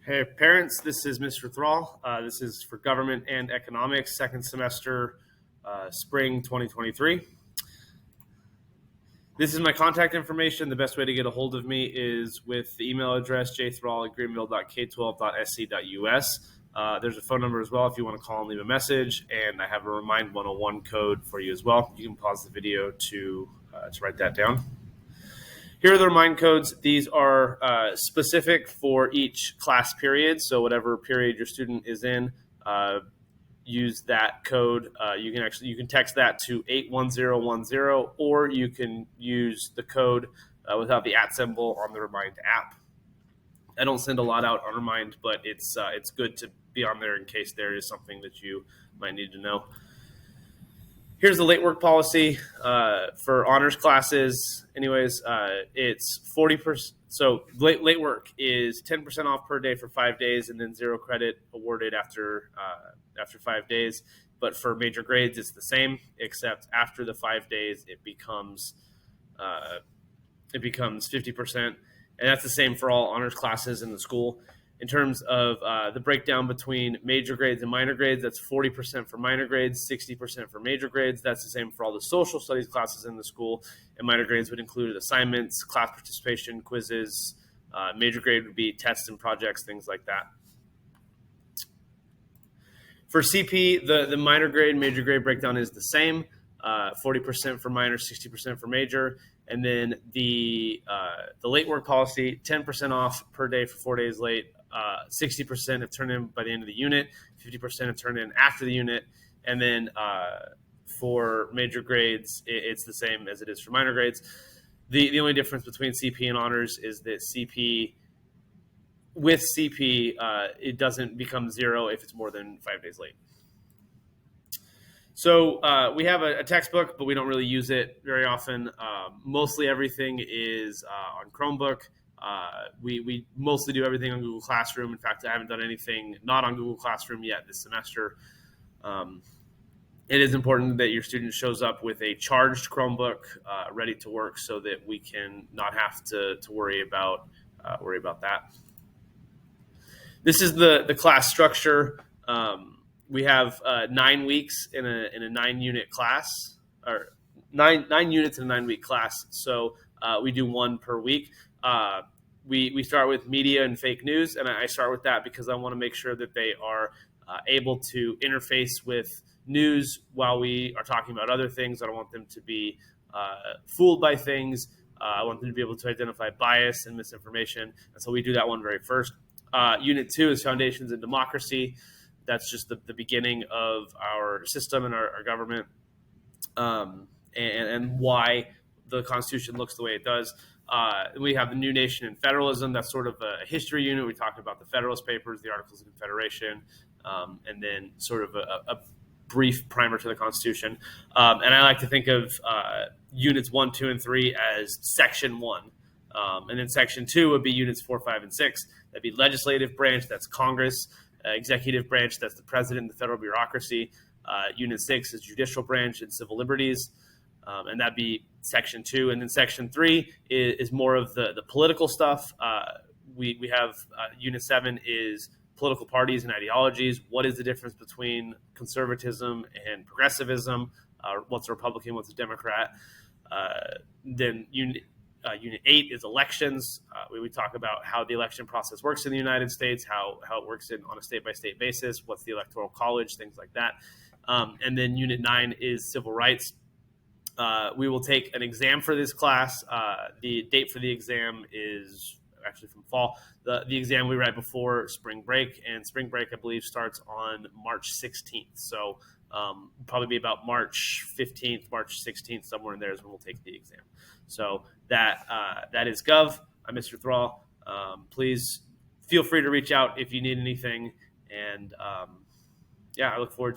Hey, parents, this is Mr. Thrall. This is for Government and Economics, second semester, spring 2023. This is my contact information. The best way to get a hold of me is with the email address jthrall@greenville.k12.sc.us. There's a phone number as well if you want to call and leave a message, and I have a Remind 101 code for you as well. You can pause the video to write that down. Here are the Remind codes. These are specific for each class period. So whatever period your student is in, use that code. You can text that to 81010, or you can use the code without the @ symbol on the Remind app. I don't send a lot out on Remind, but it's good to be on there in case there is something that you might need to know. Here's the late work policy for honors classes. Anyways, it's 40%. So late work is 10% off per day for 5 days, and then 0 credit awarded after 5 days. But for major grades, it's the same, except after the 5 days, it becomes 50%, and that's the same for all honors classes in the school. In terms of the breakdown between major grades and minor grades, that's 40% for minor grades, 60% for major grades. That's the same for all the social studies classes in the school. And minor grades would include assignments, class participation, quizzes. Major grade would be tests and projects, things like that. For CP, the minor grade, major grade breakdown is the same. 40% for minor, 60% for major. And then the late work policy, 10% off per day for 4 days late. 60% have turned in by the end of the unit, 50% have turned in after the unit, and then for major grades, it's the same as it is for minor grades. The only difference between CP and honors is that with CP, it doesn't become 0 if it's more than 5 days late. So we have a textbook, but we don't really use it very often. Mostly everything is on Chromebook. We mostly do everything on Google Classroom. In fact, I haven't done anything not on Google Classroom yet this semester. It is important that your student shows up with a charged Chromebook ready to work so that we can not have to worry about that. This is the class structure. We have 9 weeks in a 9-unit class, or 9 units in a 9-week class. So we do 1 per week. We start with media and fake news, and I start with that because I want to make sure that they are able to interface with news while we are talking about other things. I don't want them to be fooled by things. I want them to be able to identify bias and misinformation, and so we do that one very first. Unit 2 is Foundations in Democracy. That's just the beginning of our system and our government, and why the Constitution looks the way it does. We have the New Nation and Federalism. That's sort of a history unit. We talked about the Federalist Papers, the Articles of Confederation, and then sort of a brief primer to the Constitution. And I like to think of units 1, 2, and 3 as Section 1. And then Section 2 would be units 4, 5, and 6. That'd be legislative branch, that's Congress. Executive branch, that's the president and the federal bureaucracy. Unit 6 is judicial branch and civil liberties. And that'd be Section 2. And then Section 3 is more of the political stuff. We have Unit 7 is political parties and ideologies. What is the difference between conservatism and progressivism? What's a Republican? What's a Democrat? Then Unit 8 is elections. We talk about how the election process works in the United States, how it works on a state-by-state basis, what's the Electoral College, things like that. And then Unit 9 is civil rights. We will take an exam for this class. The date for the exam is actually from fall. The exam we write before spring break, and spring break, I believe, starts on March 16th. So probably be about March 15th, March 16th, somewhere in there is when we'll take the exam. So that is Gov. I'm Mr. Thrall. Please feel free to reach out if you need anything. And I look forward to